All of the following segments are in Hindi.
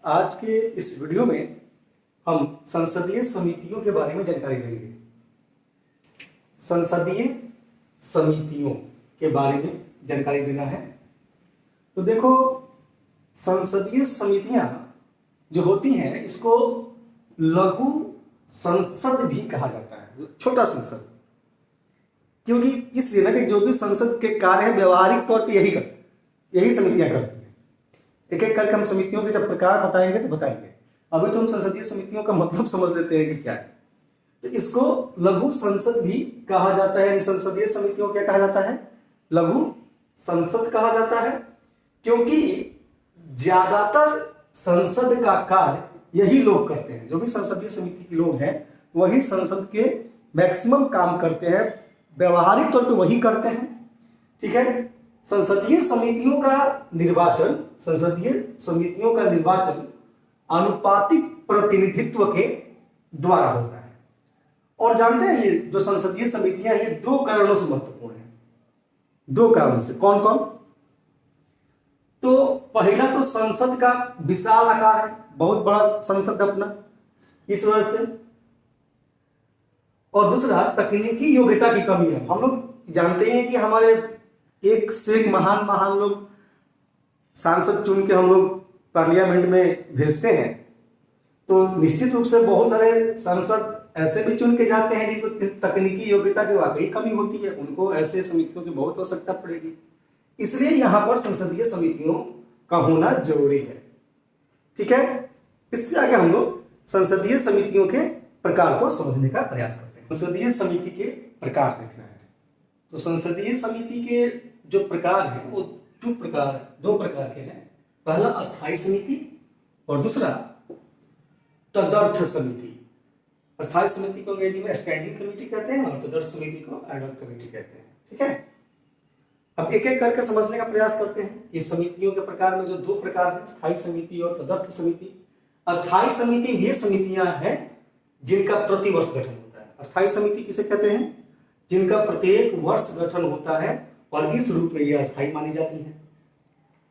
आज के इस वीडियो में हम संसदीय समितियों के बारे में जानकारी देंगे। संसदीय समितियों के बारे में जानकारी देना है। तो देखो, संसदीय समितियां जो होती हैं इसको लघु संसद भी कहा जाता है, छोटा संसद, क्योंकि इस जिले के जो भी संसद के कार्य हैं व्यवहारिक तौर पे यही समितियां करती हैं। एक एक करके हम समितियों के जब प्रकार बताएंगे तो बताएंगे। अभी तो हम संसदीय समितियों का मतलब समझ लेते हैं कि क्या है। तो इसको लघु संसद भी कहा जाता है। संसदीय समितियों क्या कहा जाता है? लघु संसद कहा जाता है, क्योंकि ज्यादातर संसद का कार्य यही लोग करते हैं। जो भी संसदीय समिति के लोग हैं वही संसद के मैक्सिमम काम करते हैं, व्यवहारिक तौर पे वही करते हैं। ठीक है। संसदीय समितियों का निर्वाचन अनुपातिक प्रतिनिधित्व के द्वारा होता है। और जानते हैं, ये जो संसदीय समितियां ये दो कारणों से महत्वपूर्ण है। दो कारणों से। कौन कौन? तो पहला तो संसद का विशाल आकार है, बहुत बड़ा संसद अपना, इस वजह से। और दूसरा तकनीकी योग्यता की कमी है। हम लोग जानते हैं कि हमारे एक से एक महान लोग सांसद चुन के हम लोग पार्लियामेंट में भेजते हैं। तो निश्चित रूप से बहुत सारे सांसद ऐसे भी चुन के जाते हैं जिनको तकनीकी योग्यता की वाकई कमी होती है, उनको ऐसे समितियों की बहुत आवश्यकता पड़ेगी। इसलिए यहां पर संसदीय समितियों का होना जरूरी है। ठीक है। इससे आगे हम लोग संसदीय समितियों के प्रकार को समझने का प्रयास करते हैं। संसदीय समिति के प्रकार देखना है। तो संसदीय समिति के जो प्रकार हैं वो दो प्रकार के हैं। पहला अस्थायी समिति और दूसरा तदर्थ समिति। अस्थायी समिति को अंग्रेजी में स्टैंडिंग कमेटी कहते हैं और तदर्थ समिति को एड हॉक कमेटी कहते हैं। ठीक है। अब एक एक करके समझने का प्रयास करते हैं कि समितियों के प्रकार में जो दो प्रकार हैं, स्थायी समिति और तदर्थ समिति। अस्थायी समिति वे समितियां हैं जिनका प्रतिवर्ष गठन होता है। अस्थायी समिति किसे कहते हैं? जिनका प्रत्येक वर्ष गठन होता है और इस रूप में यह अस्थायी मानी जाती है।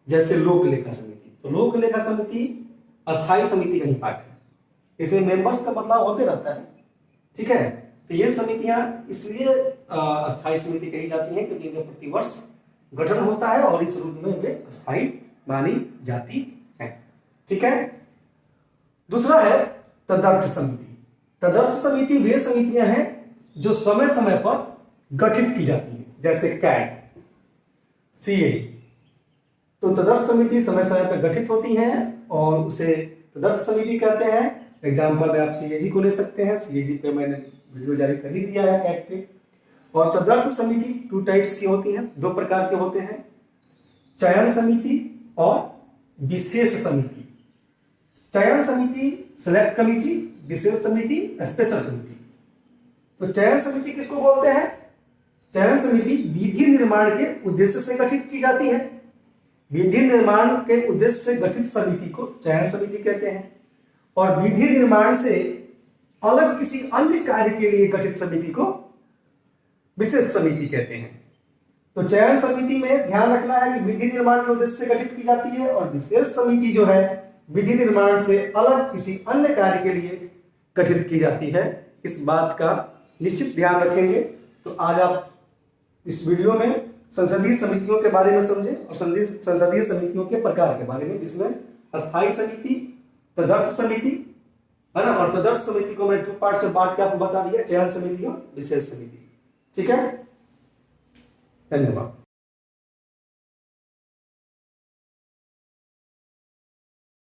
जैसे लोक लेखा समिति। तो लोक लेखा समिति अस्थायी समिति का ही पार्ट है। इसमें मेंबर्स का बदलाव होते रहता है। ठीक है। तो ये समितियां इसलिए अस्थायी समिति कही जाती हैं क्योंकि इनका प्रतिवर्ष गठन होता है और इस रूप में वे अस्थायी मानी जाती है। ठीक है। दूसरा है तदर्थ समिति। तदर्थ समिति वे समितियां हैं जो समय समय पर गठित की जाती है, जैसे कैग, सीएजी। तो तदर्थ समिति समय समय पर गठित होती हैं और उसे तदर्थ समिति कहते हैं। एग्जाम्पल में आप सीएजी को ले सकते हैं। सीएजी पे मैंने वीडियो जारी कर ही दिया है कैग पे। और तदर्थ समिति टू टाइप्स की होती हैं, दो प्रकार के होते हैं, चयन समिति और विशेष समिति। चयन समिति सेलेक्ट कमिटी, विशेष समिति स्पेशल कमिटी। तो चयन समिति किसको बोलते हैं? चयन समिति विधि निर्माण के उद्देश्य से गठित की जाती है। विधि निर्माण के उद्देश्य से गठित समिति को चयन समिति कहते हैं। और विधि निर्माण से अलग किसी अन्य कार्य के लिए गठित समिति को विशेष समिति कहते हैं। तो चयन समिति में ध्यान रखना है कि विधि निर्माण के उद्देश्य से गठित की जाती है और विशेष समिति जो है विधि निर्माण से अलग किसी अन्य कार्य के लिए गठित की जाती है। इस बात का निश्चित ध्यान रखेंगे। तो आज आप इस वीडियो में संसदीय समितियों के बारे में समझे और संसदीय समितियों के प्रकार के बारे में, जिसमें अस्थायी समिति, तदर्थ समिति है ना, और तदर्थ समिति को मैं दो पार्ट में बांट के आपको बता दिया, चयन समिति और विशेष समिति। ठीक है। धन्यवाद।